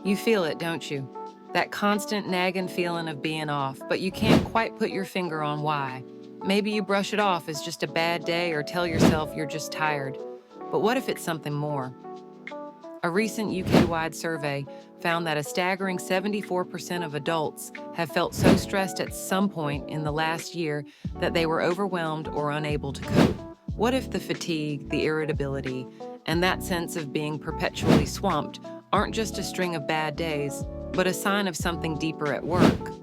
You feel it, don't you? That constant nagging feeling of being off, but you can't quite put your finger on why. Maybe you brush it off as just a bad day or tell yourself you're just tired. But what if it's something more? A recent UK-wide survey found that a staggering 74% of adults have felt so stressed at some point in the last year that they were overwhelmed or unable to cope. What if the fatigue, the irritability, and that sense of being perpetually swamped aren't just a string of bad days, but a sign of something deeper at work?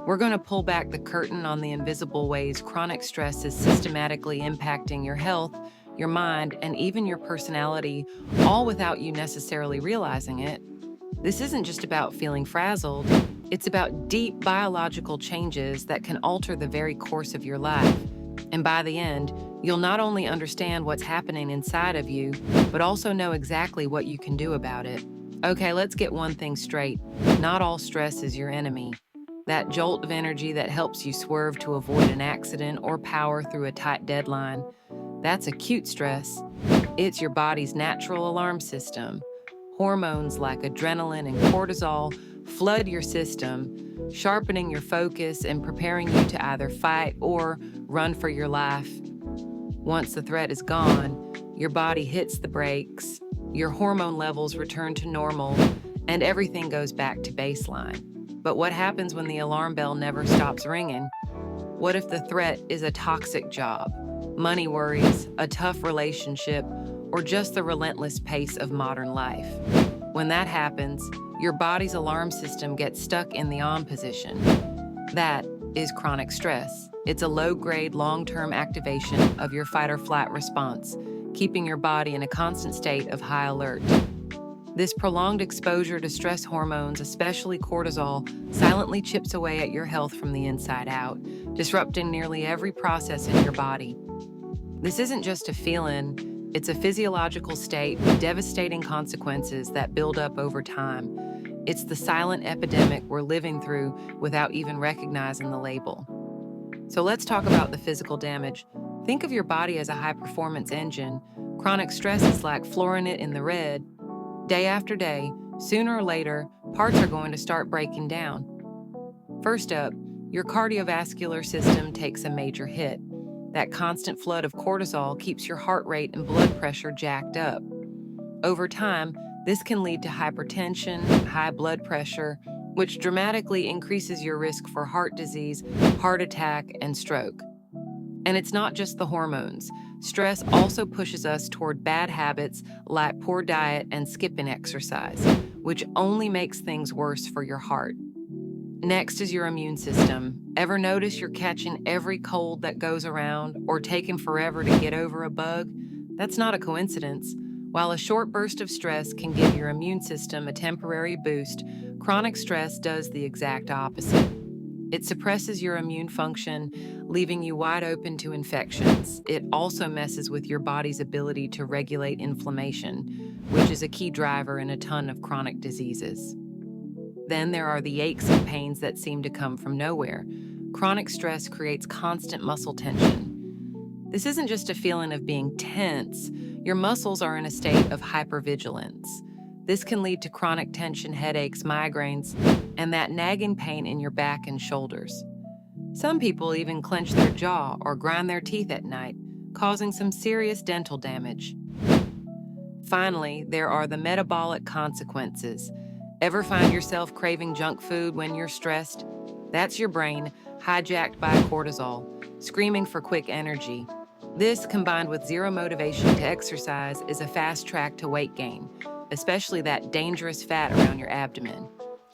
We're going to pull back the curtain on the invisible ways chronic stress is systematically impacting your health, your mind, and even your personality, all without you necessarily realizing it. This isn't just about feeling frazzled, it's about deep biological changes that can alter the very course of your life. And by the end, you'll not only understand what's happening inside of you, but also know exactly what you can do about it. Okay, let's get one thing straight. Not all stress is your enemy. That jolt of energy that helps you swerve to avoid an accident or power through a tight deadline, that's acute stress. It's your body's natural alarm system. Hormones like adrenaline and cortisol flood your system, sharpening your focus and preparing you to either fight or run for your life. Once the threat is gone, your body hits the brakes, your hormone levels return to normal, and everything goes back to baseline. But what happens when the alarm bell never stops ringing? What if the threat is a toxic job, money worries, a tough relationship, or just the relentless pace of modern life? When that happens, your body's alarm system gets stuck in the on position. That is chronic stress. It's a low-grade, long-term activation of your fight-or-flight response, keeping your body in a constant state of high alert. This prolonged exposure to stress hormones, especially cortisol, silently chips away at your health from the inside out, disrupting nearly every process in your body. This isn't just a feeling, it's a physiological state with devastating consequences that build up over time. It's the silent epidemic we're living through without even recognizing the label. So let's talk about the physical damage. Think of your body as a high-performance engine. Chronic stress is like flooring it in the red. Day after day, sooner or later, parts are going to start breaking down. First up, your cardiovascular system takes a major hit. That constant flood of cortisol keeps your heart rate and blood pressure jacked up. Over time, this can lead to hypertension, high blood pressure, which dramatically increases your risk for heart disease, heart attack, and stroke. And it's not just the hormones. Stress also pushes us toward bad habits like poor diet and skipping exercise, which only makes things worse for your heart. Next is your immune system. Ever notice you're catching every cold that goes around or taking forever to get over a bug? That's not a coincidence. While a short burst of stress can give your immune system a temporary boost, chronic stress does the exact opposite. It suppresses your immune function, leaving you wide open to infections. It also messes with your body's ability to regulate inflammation, which is a key driver in a ton of chronic diseases. Then there are the aches and pains that seem to come from nowhere. Chronic stress creates constant muscle tension. This isn't just a feeling of being tense. Your muscles are in a state of hypervigilance. This can lead to chronic tension, headaches, migraines, and that nagging pain in your back and shoulders. Some people even clench their jaw or grind their teeth at night, causing some serious dental damage. Finally, there are the metabolic consequences. Ever find yourself craving junk food when you're stressed? That's your brain, hijacked by cortisol, screaming for quick energy. This, combined with zero motivation to exercise, is a fast track to weight gain, especially that dangerous fat around your abdomen.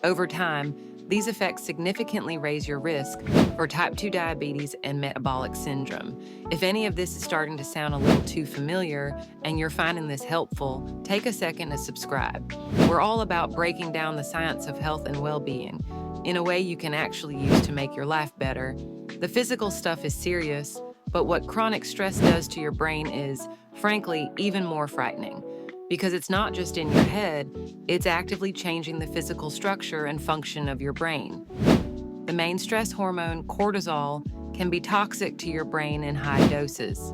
Over time, these effects significantly raise your risk for type 2 diabetes and metabolic syndrome. If any of this is starting to sound a little too familiar and you're finding this helpful, take a second to subscribe. We're all about breaking down the science of health and well-being in a way you can actually use to make your life better. The physical stuff is serious, but what chronic stress does to your brain is, frankly, even more frightening. Because it's not just in your head, it's actively changing the physical structure and function of your brain. The main stress hormone, cortisol, can be toxic to your brain in high doses.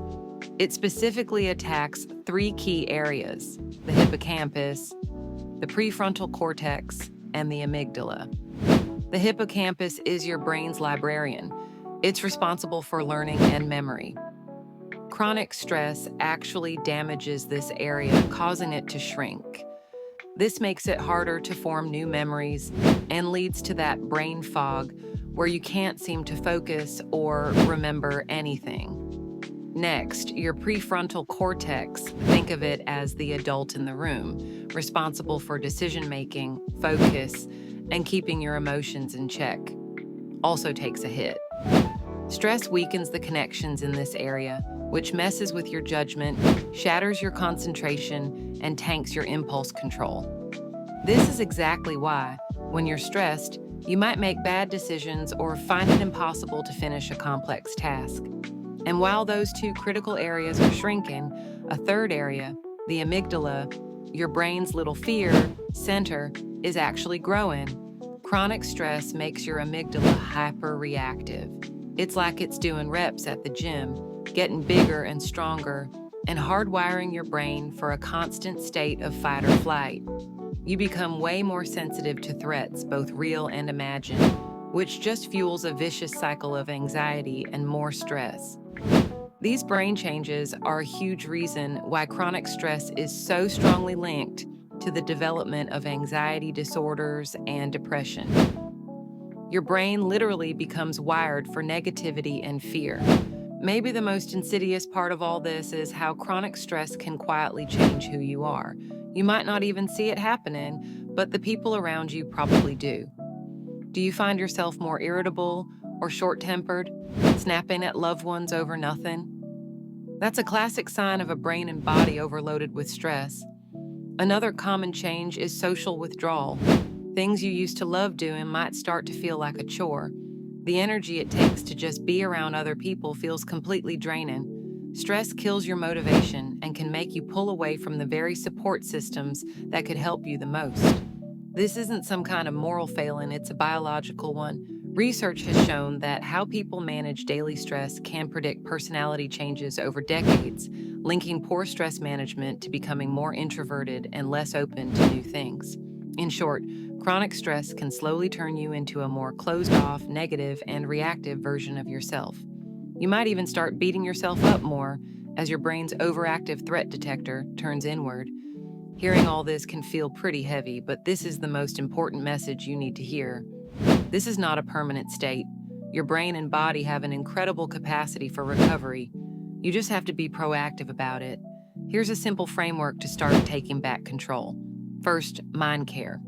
It specifically attacks 3 key areas: the hippocampus, the prefrontal cortex, and the amygdala. The hippocampus is your brain's librarian. It's responsible for learning and memory. Chronic stress actually damages this area, causing it to shrink. This makes it harder to form new memories and leads to that brain fog where you can't seem to focus or remember anything. Next, your prefrontal cortex, think of it as the adult in the room, responsible for decision-making, focus, and keeping your emotions in check, also takes a hit. Stress weakens the connections in this area, which messes with your judgment, shatters your concentration, and tanks your impulse control. This is exactly why, when you're stressed, you might make bad decisions or find it impossible to finish a complex task. And while those two critical areas are shrinking, a third area, the amygdala, your brain's little fear center, is actually growing. Chronic stress makes your amygdala hyper-reactive. It's like it's doing reps at the gym, getting bigger and stronger, and hardwiring your brain for a constant state of fight or flight. You become way more sensitive to threats, both real and imagined, which just fuels a vicious cycle of anxiety and more stress. These brain changes are a huge reason why chronic stress is so strongly linked to the development of anxiety disorders and depression. Your brain literally becomes wired for negativity and fear. Maybe the most insidious part of all this is how chronic stress can quietly change who you are. You might not even see it happening, but the people around you probably do. Do you find yourself more irritable or short-tempered, snapping at loved ones over nothing? That's a classic sign of a brain and body overloaded with stress. Another common change is social withdrawal. Things you used to love doing might start to feel like a chore. The energy it takes to just be around other people feels completely draining. Stress kills your motivation and can make you pull away from the very support systems that could help you the most. This isn't some kind of moral failing, it's a biological one. Research has shown that how people manage daily stress can predict personality changes over decades, linking poor stress management to becoming more introverted and less open to new things. In short, chronic stress can slowly turn you into a more closed-off, negative, and reactive version of yourself. You might even start beating yourself up more as your brain's overactive threat detector turns inward. Hearing all this can feel pretty heavy, but this is the most important message you need to hear. This is not a permanent state. Your brain and body have an incredible capacity for recovery. You just have to be proactive about it. Here's a simple framework to start taking back control. First, mind care.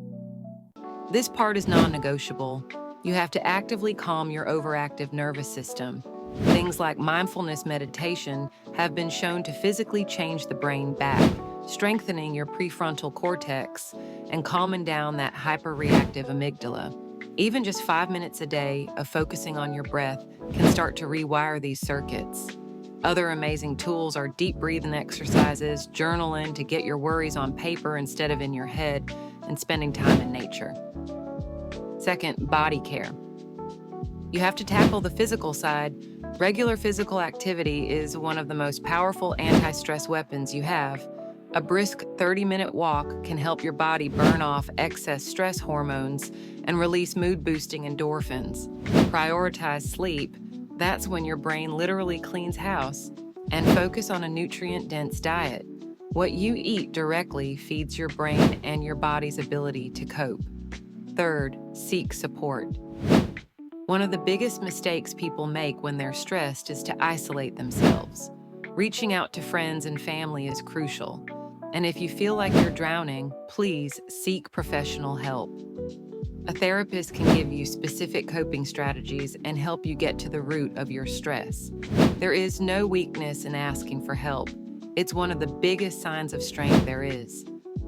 This part is non-negotiable. You have to actively calm your overactive nervous system. Things like mindfulness meditation have been shown to physically change the brain back, strengthening your prefrontal cortex and calming down that hyper-reactive amygdala. Even just 5 minutes a day of focusing on your breath can start to rewire these circuits. Other amazing tools are deep breathing exercises, journaling to get your worries on paper instead of in your head, and spending time in nature. Second, body care. You have to tackle the physical side. Regular physical activity is one of the most powerful anti-stress weapons you have. A brisk 30-minute walk can help your body burn off excess stress hormones and release mood-boosting endorphins. Prioritize sleep. That's when your brain literally cleans house. And focus on a nutrient-dense diet. What you eat directly feeds your brain and your body's ability to cope. Third, seek support. One of the biggest mistakes people make when they're stressed is to isolate themselves. Reaching out to friends and family is crucial. And if you feel like you're drowning, please seek professional help. A therapist can give you specific coping strategies and help you get to the root of your stress. There is no weakness in asking for help. It's one of the biggest signs of strength there is.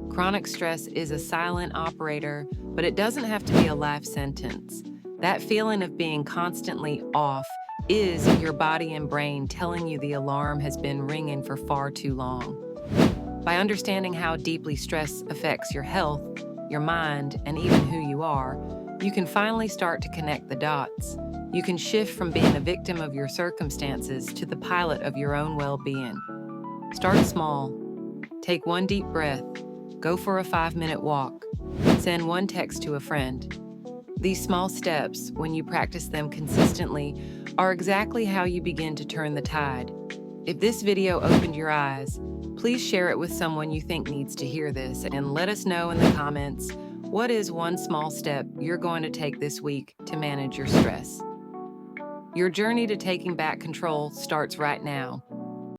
Chronic stress is a silent operator, but it doesn't have to be a life sentence. That feeling of being constantly off is your body and brain telling you the alarm has been ringing for far too long. By understanding how deeply stress affects your health, your mind, and even who you are, you can finally start to connect the dots. You can shift from being a victim of your circumstances to the pilot of your own well-being. Start small. Take one deep breath. Go for a 5-minute walk. Send one text to a friend. These small steps, when you practice them consistently, are exactly how you begin to turn the tide. If this video opened your eyes, please share it with someone you think needs to hear this, and let us know in the comments, what is one small step you're going to take this week to manage your stress? Your journey to taking back control starts right now.